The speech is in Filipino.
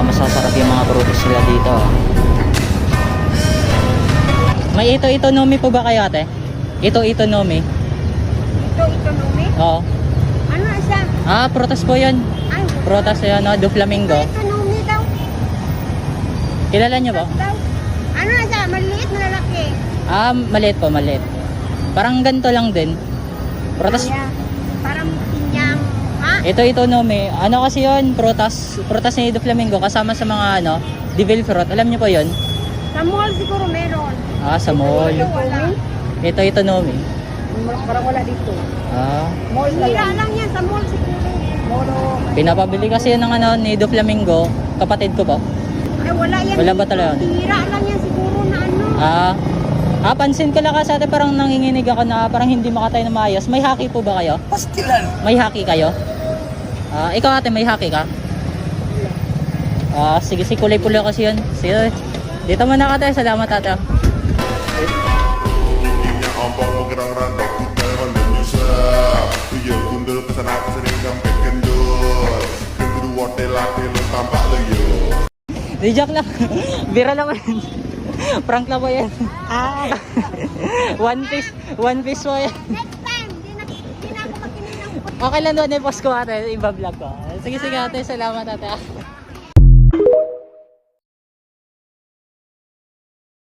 masasarap yung mga prutas nila dito. May ito nomi po ba kayo ate? Ito nomi. Ito numi? Oo. Ano siya? Prutas po yun. Ay, Prutas yun, no? Do Flamingo. ito numi daw. Kilala nyo ba? Daw. Ano siya? Maliit na lalaki. Maliit po, maliit. Parang ganito lang din. Prutas. Kaya, parang pinyang. Ha? Ito nomi. Ano kasi yun? Prutas ni Do Flamingo kasama sa mga devil fruit. Alam nyo po yun? Sa mall siguro meron. Sa mall. Ito wala. Ito nomi. Parang wala dito. Mall Hira lang yan. Sa mall siguro. Molo. Pinapabili kasi yun ng ni Do Flamingo. Kapatid ko po. Ay, wala yan. Wala ba talaga? Hira lang yan siguro na ano. Pansin ko lang kasi ate, parang nanginginig ako na parang hindi makatay na maayos. May haki po ba kayo? Pastilan. May haki kayo? Ikaw ate, may haki ka? Sige, kulay pula kasi yun. Sige, dito muna ka tayo. Salamat ate. Di joke lang. Bira naman. Prank lang po yan. One piece po yan. Next time, di na ako makinig ng Okay lang doon, i-post ko ate, i-vlog ko. Sige ate, salamat ate.